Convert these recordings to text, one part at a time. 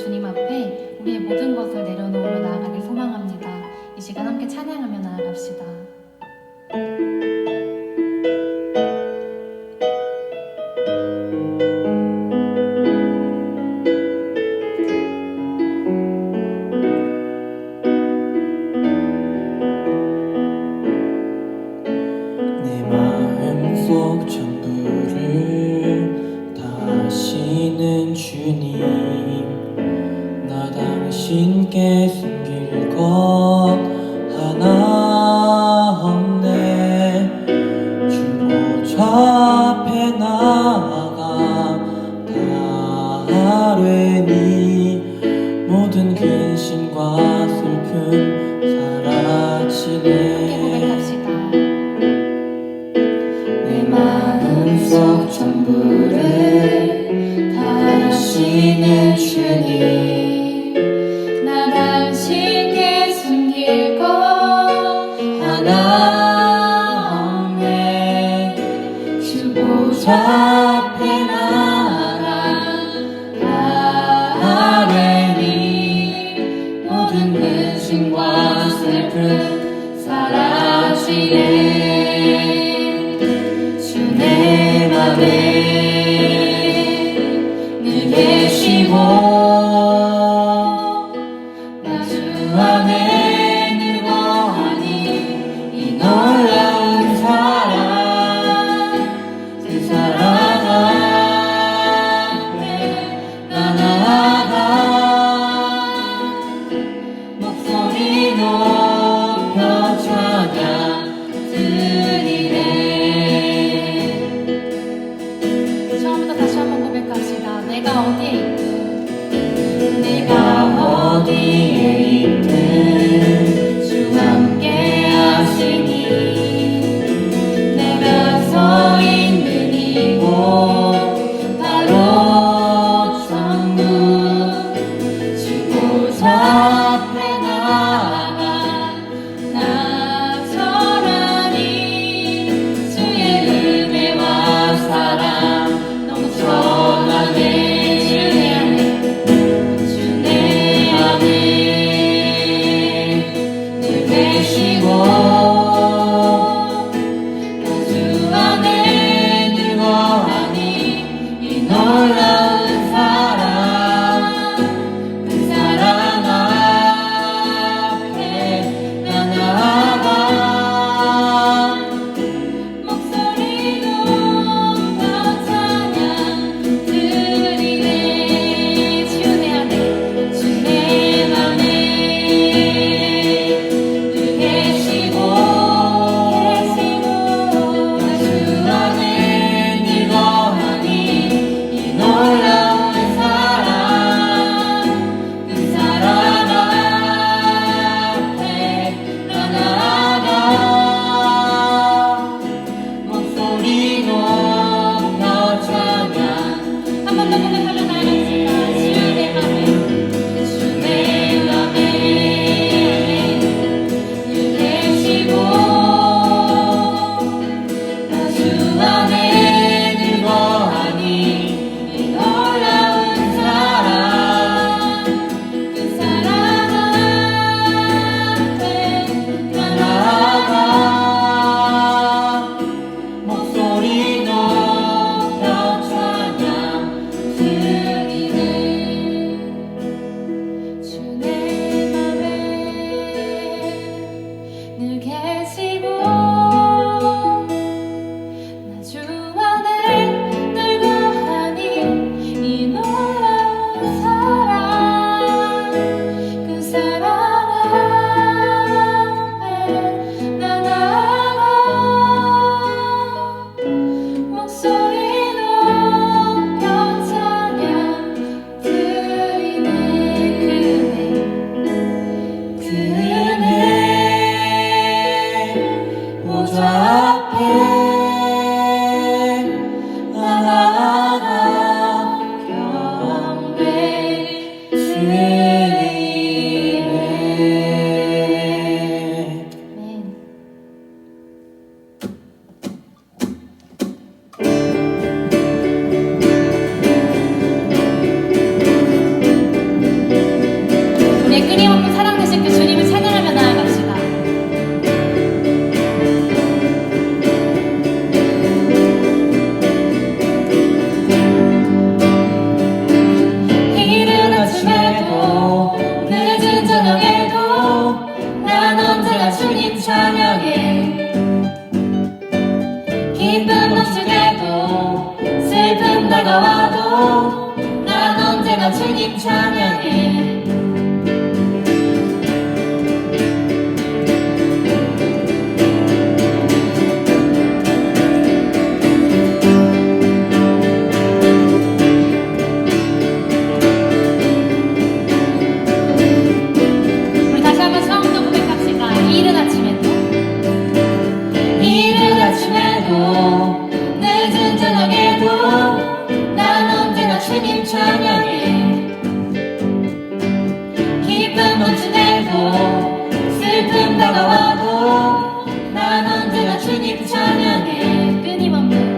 주님 앞에 우리의 모든 것을 내려놓으며 나아가길 소망합니다. 이 시간 함께 찬양하며 나아갑시다. 내 마음속 전부를 다하시는 주님, 나 당신께 숨길 것 하나 없네. 주보좌 앞에 나아가 다 아뢰니 모든 근심과 슬픔 사라지네. 고백합시다. 내 마음속 전부를 다하시는 주님, 나 당신께 숨길 것 하나 없네. 주보좌 앞에 나아가 다 아뢰니 모든 근심과 슬픔 사라지네. 주 내 맘에 늘 계시고 나 주 안에 늘 거하니 이 놀라운 사랑, 그 사랑 앞에 나 나아가 목소리 높여 찬양 드리네. 처음부터 다시 한번 고백합시다. 내가 어디에 있든 내가 어디에 있든 주 함께 하시니, 내가 서 있는 이곳 바로 천국, 주보좌 앞에 나아가 나처라니 주의 은혜와 사랑 너무 전하네. 주 내 안에 우리의 끊임없는 사랑 되신 그 주님을 찬양하며 나아갑시다. 이른 아침에도 늦은 저녁에도 난 언제나 주님 찬양해. 기쁨 넘칠 때도 슬픔 다가와도 난 언제나 주님 찬양해. 우리 다시 한번 처음부터 고백합시다. 이른 아침에도 이른 아침에도 늦은 저녁에도 난 언제나 주님 찬양해. 기쁨 넘칠 때도 슬픔 다가와도 난 언제나 주님 찬양해. 끊임없는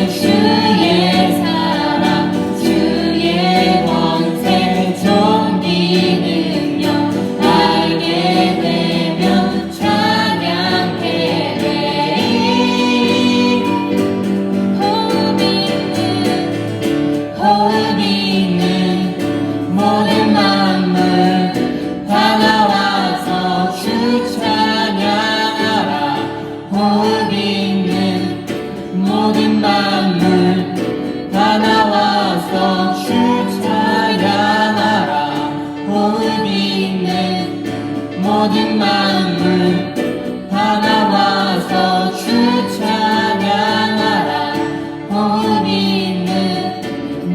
주의 사랑 주의 권세 존귀 능력 알게 되면 찬양해 되리. 호흡 있는 모든 만물 다 나와서 주 찬양하라. 호흡 있는 모든 만물 다 나와서 주 찬양하라. 호흡 있는 모든 만물 다 나와서 주 찬양하라. 호흡 있는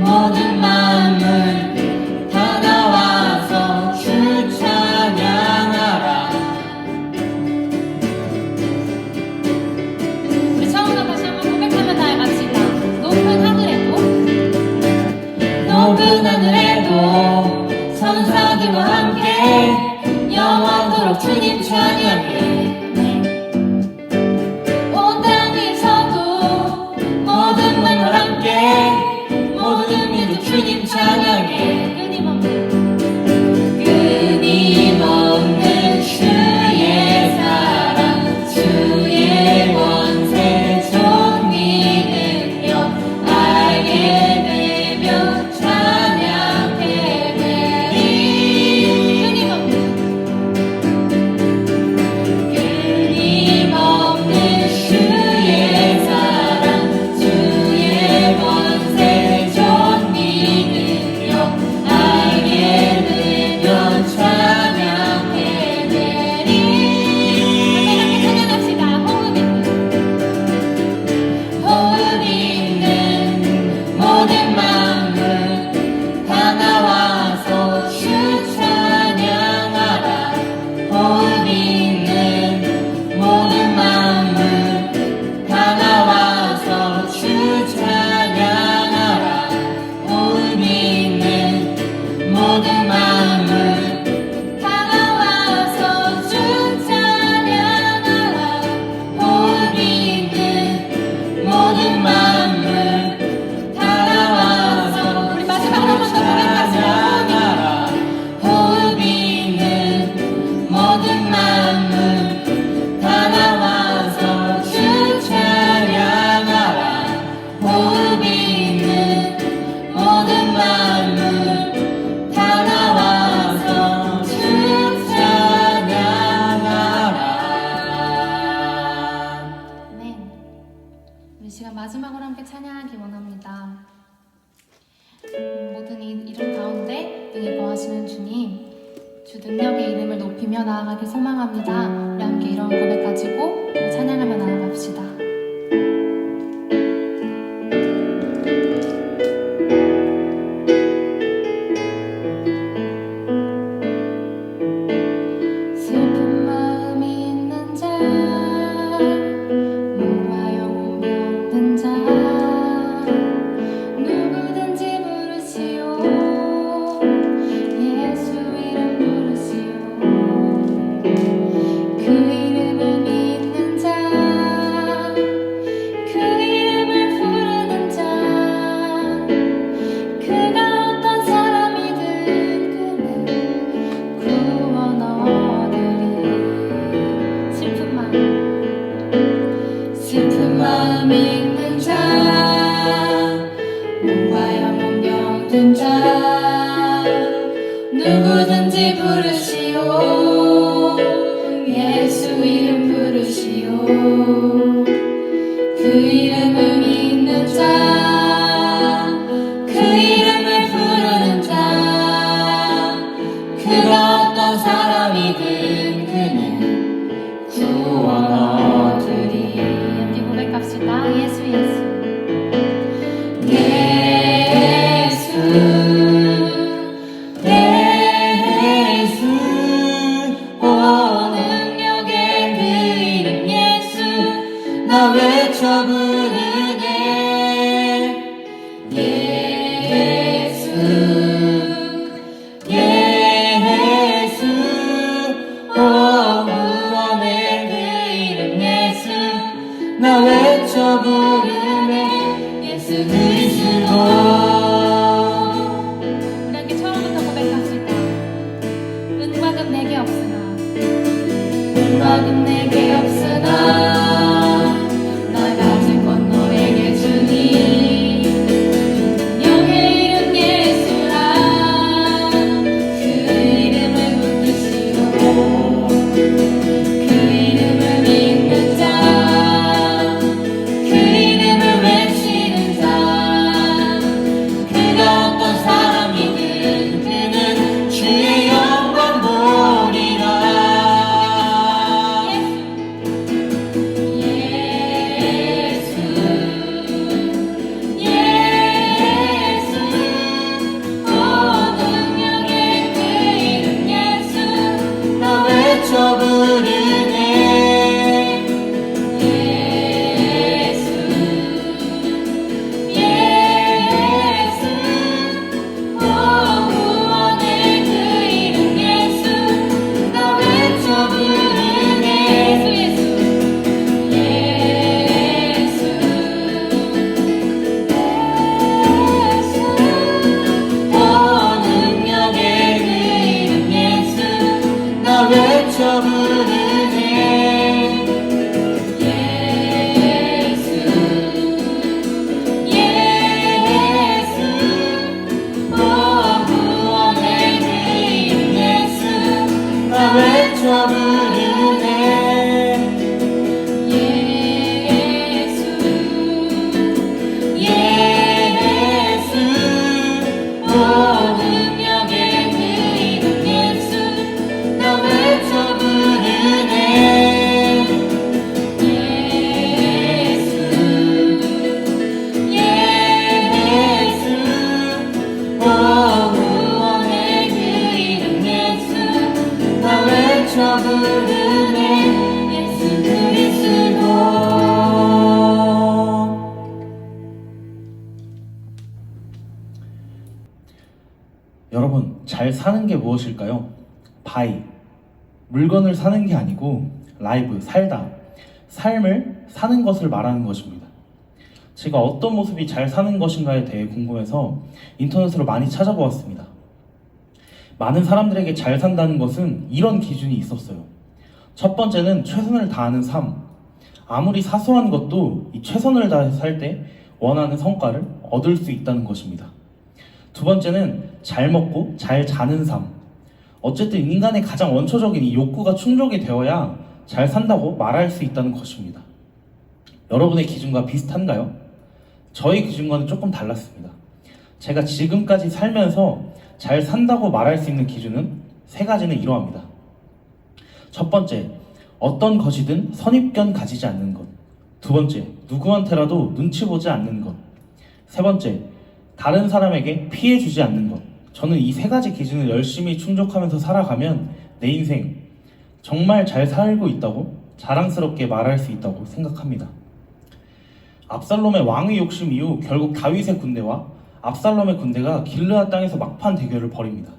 모든 만물 다 나와서 주 찬양하라. 우리 처음부터 다시 한번 고백하며 나아갑시다. 높은 하늘에도 천사들과 함께 영원토록 주님 찬양해. 온 땅에서도 모든 만물 함께 모든 민족 주님 찬양해. 끊임없는 주의 사랑 주의 권세 존귀 능력 알게 되면 찬양해 되리. 끊임없는 주의 사랑 주의 권세 존귀 능력 알게 되면 찬양해 되리. 함께 찬양합시다. 호흡 있는 모든 만물 다 나와서 주 찬양하라. 호흡 있는 모든 만물 다 나와서 주 찬양하라. 호흡 있는 모든 만물 다 나와서 주 찬양하라. 호흡 있는 모든 만물 다 나와서 우리 마지막으로 한번 더 고백합시다. 호흡 있는 모든 만물 다 나와서 주 찬양하라. 호흡 있는 모든 만물 다 나와서 주 찬양하라. 네. 우리 시간 마지막으로 함께 찬양하기 원합니다. 모든 이름 가운데 능히 거하시는 주님, 주 능력의 이름을 높이며 나아가길 소망합니다. 우리 함께 이런 고백 가지고 우리 찬양하며 나아갑시다. 슬픈 마음 있는 자 몸과 영혼 병든 자 누구든지 부르시오. 예수 이름 부르시오. 그 이름을 믿는 자 누구든지 부르시오 예수 이름 부르시오 그 이름을 믿는 자 그 이름을 부르는 자 그가 어떤 사람이든 그는 구원 얻으리. 함께 고백합시다. 예수 예수 예수 오 능력의 그 이름 예수 나 외쳐 부르네 예수 예수 오 구원의 그 이름 예수 나 외쳐 부르네 예수 그리스도 우리 함께 처음부터 고백합시다. 은박은 내게 없으나 은박은 내게 없으나 날 가진 건 너에게 주니 능력의 이름 예수라 그 이름을 붙드시오 그 이름을 믿는 자 그 이름을 외치는 자 그가 어떤 사람이든 그는 주의 영광 보리라 예수 예수 오 능력의 그 이름 예수 나 외쳐 부르네 예수 예수 오 구원의 그 이름 예수 나 외쳐 부르네 예수 오 능력의 그 이름 예수 나 외쳐 부르네 예수 예수 오 구원의 그 이름 예수 나 외쳐 부르네 예수 예수 오 능력의 그 이름 예수 나 외쳐 부르네 예수 예수 오 구원의 그 이름 예수 나 외쳐 부르네 예수 그리스도 여러분, 잘 사는 게 무엇일까요? 바이. 물건을 사는 게 아니고 라이브, 살다. 삶을 사는 것을 말하는 것입니다. 제가 어떤 모습이 잘 사는 것인가에 대해 궁금해서 인터넷으로 많이 찾아보았습니다. 많은 사람들에게 잘 산다는 것은 이런 기준이 있었어요. 첫 번째는 최선을 다하는 삶. 아무리 사소한 것도 이 최선을 다해서 살 때 원하는 성과를 얻을 수 있다는 것입니다. 두 번째는 잘 먹고 잘 자는 삶. 어쨌든 인간의 가장 원초적인 이 욕구가 충족이 되어야 잘 산다고 말할 수 있다는 것입니다. 여러분의 기준과 비슷한가요? 저희 기준과는 조금 달랐습니다. 제가 지금까지 살면서 잘 산다고 말할 수 있는 기준은 세 가지는 이러합니다. 첫 번째, 어떤 것이든 선입견 가지지 않는 것. 두 번째, 누구한테라도 눈치 보지 않는 것. 세 번째, 다른 사람에게 피해 주지 않는 것. 저는 이 세 가지 기준을 열심히 충족하면서 살아가면 내 인생 정말 잘 살고 있다고 자랑스럽게 말할 수 있다고 생각합니다. 압살롬의 왕의 욕심 이후 결국 다윗의 군대와 압살롬의 군대가 길르앗 땅에서 막판 대결을 벌입니다.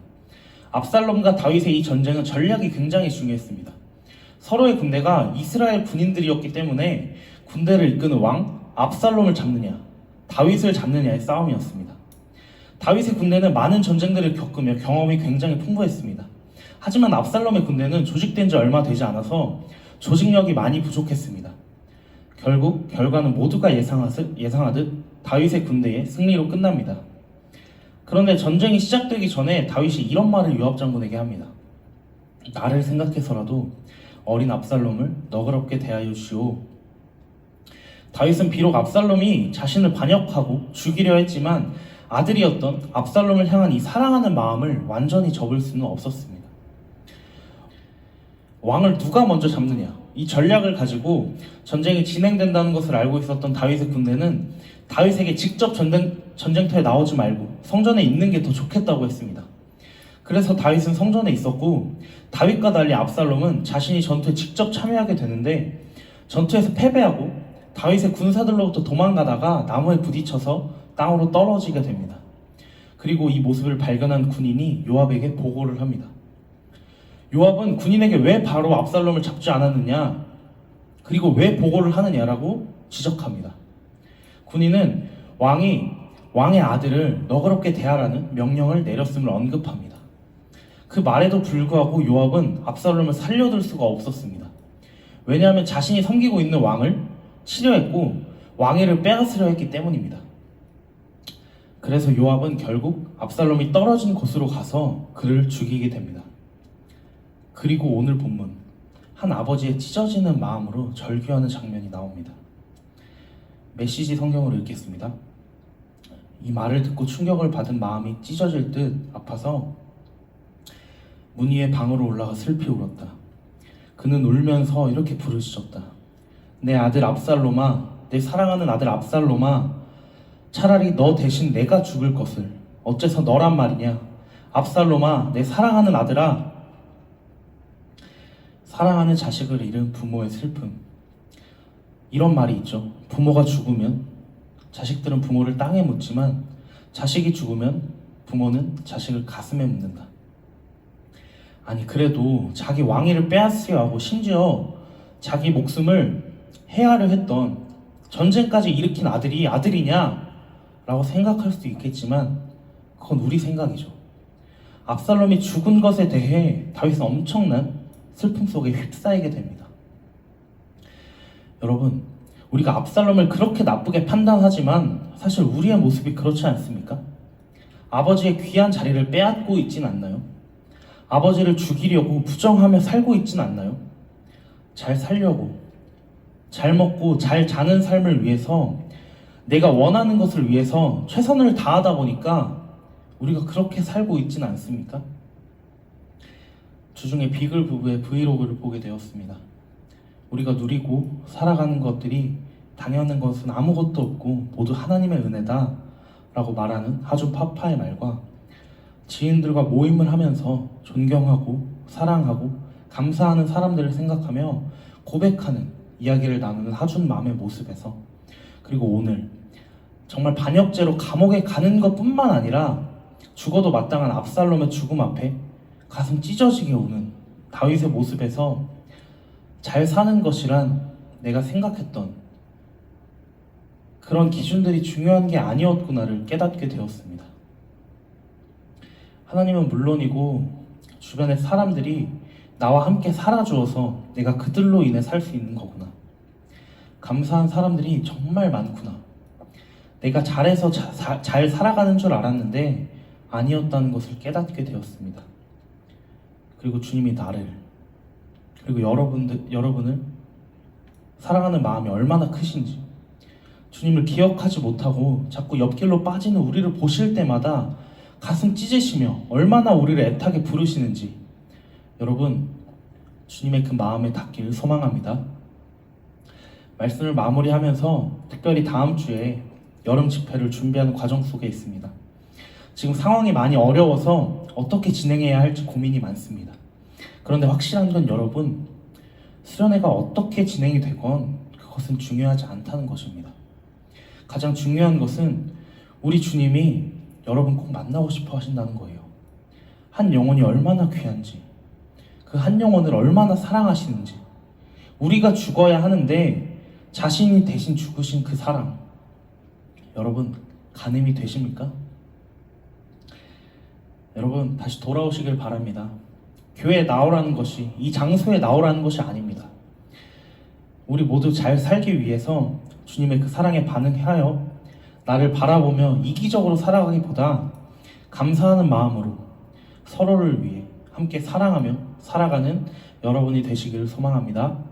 압살롬과 다윗의 이 전쟁은 전략이 굉장히 중요했습니다. 서로의 군대가 이스라엘 군인들이었기 때문에 군대를 이끄는 왕 압살롬을 잡느냐, 다윗을 잡느냐의 싸움이었습니다. 다윗의 군대는 많은 전쟁들을 겪으며 경험이 굉장히 풍부했습니다. 하지만 압살롬의 군대는 조직된 지 얼마 되지 않아서 조직력이 많이 부족했습니다. 결국 결과는 모두가 예상하듯 다윗의 군대의 승리로 끝납니다. 그런데 전쟁이 시작되기 전에 다윗이 이런 말을 요압 장군에게 합니다. 나를 생각해서라도 어린 압살롬을 너그럽게 대하여 주시오. 다윗은 비록 압살롬이 자신을 반역하고 죽이려 했지만 아들이었던 압살롬을 향한 이 사랑하는 마음을 완전히 접을 수는 없었습니다. 왕을 누가 먼저 잡느냐, 이 전략을 가지고 전쟁이 진행된다는 것을 알고 있었던 다윗의 군대는 다윗에게 직접 전쟁터에 나오지 말고 성전에 있는 게 더 좋겠다고 했습니다. 그래서 다윗은 성전에 있었고, 다윗과 달리 압살롬은 자신이 전투에 직접 참여하게 되는데 전투에서 패배하고 다윗의 군사들로부터 도망가다가 나무에 부딪혀서 땅으로 떨어지게 됩니다. 그리고 이 모습을 발견한 군인이 요압에게 보고를 합니다. 요압은 군인에게 왜 바로 압살롬을 잡지 않았느냐, 그리고 왜 보고를 하느냐라고 지적합니다. 군인은 왕의 아들을 너그럽게 대하라는 명령을 내렸음을 언급합니다. 그 말에도 불구하고 요압은 압살롬을 살려둘 수가 없었습니다. 왜냐하면 자신이 섬기고 있는 왕을 치려했고 왕위를 빼앗으려 했기 때문입니다. 그래서 요압은 결국 압살롬이 떨어진 곳으로 가서 그를 죽이게 됩니다. 그리고 오늘 본문, 한 아버지의 찢어지는 마음으로 절규하는 장면이 나옵니다. 메시지 성경으로 읽겠습니다. 이 말을 듣고 충격을 받은 마음이 찢어질 듯 아파서 문 위에 방으로 올라가 슬피 울었다. 그는 울면서 이렇게 부르짖었다. 내 아들 압살롬아, 내 사랑하는 아들 압살롬아, 차라리 너 대신 내가 죽을 것을 어째서 너란 말이냐. 압살롬아, 내 사랑하는 아들아. 사랑하는 자식을 잃은 부모의 슬픔. 이런 말이 있죠. 부모가 죽으면 자식들은 부모를 땅에 묻지만 자식이 죽으면 부모는 자식을 가슴에 묻는다. 아니, 그래도 자기 왕위를 빼앗으려 하고 심지어 자기 목숨을 해하려 했던, 전쟁까지 일으킨 아들이 아들이냐 라고 생각할 수도 있겠지만 그건 우리 생각이죠. 압살롬이 죽은 것에 대해 다윗은 엄청난 슬픔 속에 휩싸이게 됩니다. 여러분, 우리가 압살롬을 그렇게 나쁘게 판단하지만 사실 우리의 모습이 그렇지 않습니까? 아버지의 귀한 자리를 빼앗고 있진 않나요? 아버지를 죽이려고 부정하며 살고 있진 않나요? 잘 살려고, 잘 먹고 잘 자는 삶을 위해서, 내가 원하는 것을 위해서 최선을 다하다 보니까 우리가 그렇게 살고 있진 않습니까? 주중에 비글 부부의 브이로그를 보게 되었습니다. 우리가 누리고 살아가는 것들이 당연한 것은 아무것도 없고 모두 하나님의 은혜다 라고 말하는 하준 파파의 말과 지인들과 모임을 하면서 존경하고 사랑하고 감사하는 사람들을 생각하며 고백하는 이야기를 나누는 하준 맘의 모습에서, 그리고 오늘 정말 반역죄로 감옥에 가는 것뿐만 아니라 죽어도 마땅한 압살롬의 죽음 앞에 가슴 찢어지게 우는 다윗의 모습에서 잘 사는 것이란 내가 생각했던 그런 기준들이 중요한 게 아니었구나를 깨닫게 되었습니다. 하나님은 물론이고 주변의 사람들이 나와 함께 살아주어서 내가 그들로 인해 살 수 있는 거구나. 감사한 사람들이 정말 많구나. 내가 잘해서 잘 살아가는 줄 알았는데 아니었다는 것을 깨닫게 되었습니다. 그리고 주님이 나를, 그리고 여러분을 사랑하는 마음이 얼마나 크신지, 주님을 기억하지 못하고 자꾸 옆길로 빠지는 우리를 보실 때마다 가슴 찢으시며 얼마나 우리를 애타게 부르시는지, 여러분 주님의 그 마음에 닿기를 소망합니다. 말씀을 마무리하면서 특별히 다음 주에 여름 집회를 준비하는 과정 속에 있습니다. 지금 상황이 많이 어려워서 어떻게 진행해야 할지 고민이 많습니다. 그런데 확실한 건 여러분, 수련회가 어떻게 진행이 되건 그것은 중요하지 않다는 것입니다. 가장 중요한 것은 우리 주님이 여러분 꼭 만나고 싶어 하신다는 거예요. 한 영혼이 얼마나 귀한지, 그 한 영혼을 얼마나 사랑하시는지, 우리가 죽어야 하는데 자신이 대신 죽으신 그 사랑, 여러분 가늠이 되십니까? 여러분 다시 돌아오시길 바랍니다. 교회에 나오라는 것이, 이 장소에 나오라는 것이 아닙니다. 우리 모두 잘 살기 위해서 주님의 그 사랑에 반응하여 나를 바라보며 이기적으로 살아가기보다 감사하는 마음으로 서로를 위해 함께 사랑하며 살아가는 여러분이 되시길 소망합니다.